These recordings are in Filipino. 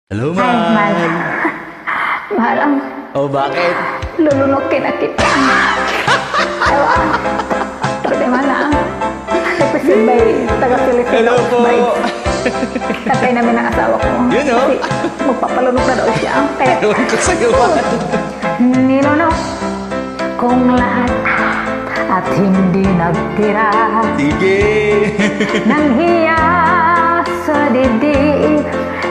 Hello, Ay, mahal. man. Mahal ang Oh, bakit? lulunukin na kita. Ewa. Tapi mana? Represent by taga-Filipino. Hello po. Tatay namin ang asawa ko. Yun, oh. Kasi magpapalunok na daw siya. Kaya, Ewan ko sa'yo, man. nilunok kung lahat at hindi nagtira Sige. nang hiya sa dibdib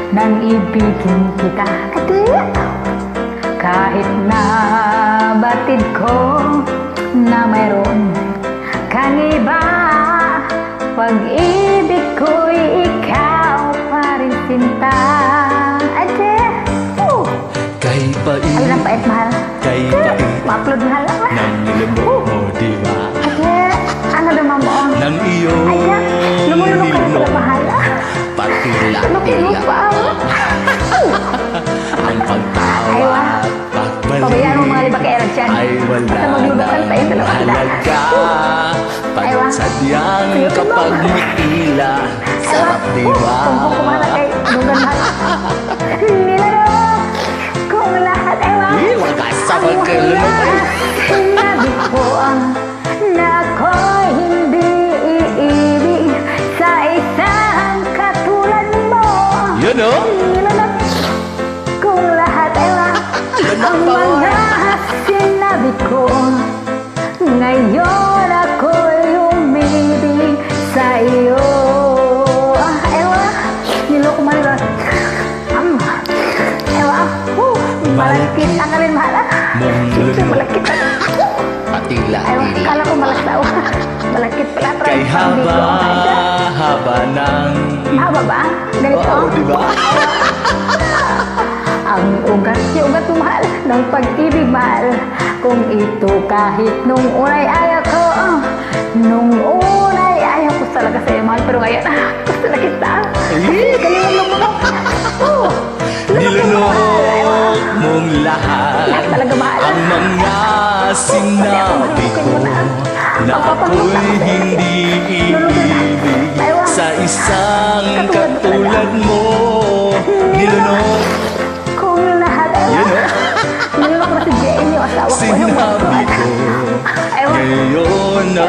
nang ibigin kita. Ate, kahit na batid ko na mayroon kang iba, pag-ibig ko'y ikaw pa rin sinta. Ate, Kay pait, ay lang pait, mahal. kay pait Ma-upload, mahal. ng nilunok mo, di ba? Ate, ano naman mo? Nang iyong Ate, lumulunok ka na pala, mahal. pati Lumulunok latila pa. ang Ay, pagtawa wa. at pagbalik Pabayaan mo mga libak-erag dyan. ay wala Basta maglulukan pa yung dalawa sila. mahalaga. Ay, wa. Pagsadyang Sige, kapag tulong. may tila, sarap di ba? Kung kumana kay Dugan mahal. Nilalok kung lahat ay wa. Wagas sa pagkalunok. Sinabi ko na ako'y hindi iibig sa isang katulad mo. Yun, oh. Nilalok kung lahat ay wa. Ang mga sinabi ko, ngayon ako'y umibig sa iyo. Ewa, niloko malirot. Ewa, malakit ang alin mahala. Siyempre malakit. Patila, Ewa, tila. kala ko malaktaw. Malakit pala. Kay haba ng... Mahaba ba? Ganito? Oo, di ba? Ang ugat mo mahal ng pag-ibig mahal. Kung ito kahit nung unay ayaw ko, nung unay ayaw ko talaga sa'yo mahal. Pero ngayon, gusto na kita. Galingan mo. Nilunok mong lahat Lahat talaga mahal. ang mga sinabi ko na ako'y hindi iibig sa isang katulad mo. Nilunok, Kung lahat ay yun, oh. nilunok na si Jane yung asawa ko. Yung Sinabi ko, Ewan. ngayon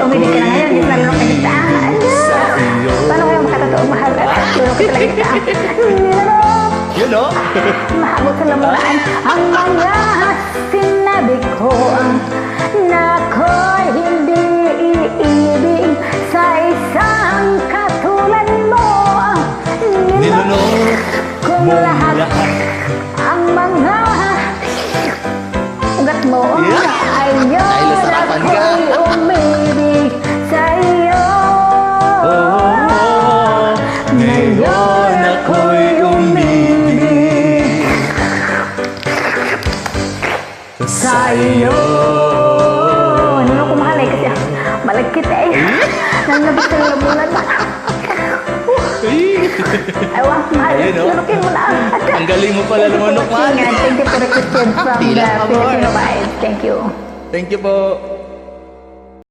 Umibig ka na ngayon, hindi na ako'y nilunok na kita. umibig sa iyo. Paano kayo makatotoo mahal? Nilunok ka talaga kita. Nilunok. Yun, oh. Mahabot sa lamulaan ang mga sinabi ko na ako'y hindi iibig sa isang katulad mo. Nilunok Kung mong lahat lahat. ang mga ugat mo Yeah. ay Dahil yun nasarapan ka. ako'y umibig sa iyo. Oh, ngayon ako'y umibig sa iyo. Ano ko mahal eh kasi malagkit eh. Nanabit sa lamunan ba? Ay, wah, mahal. Ayun, oh. Lunukin mo na. Ang galing mo pala lumunok, man. Thank you for the question from the Tila ka, boy. Filipino Bites. Thank you. Thank you po.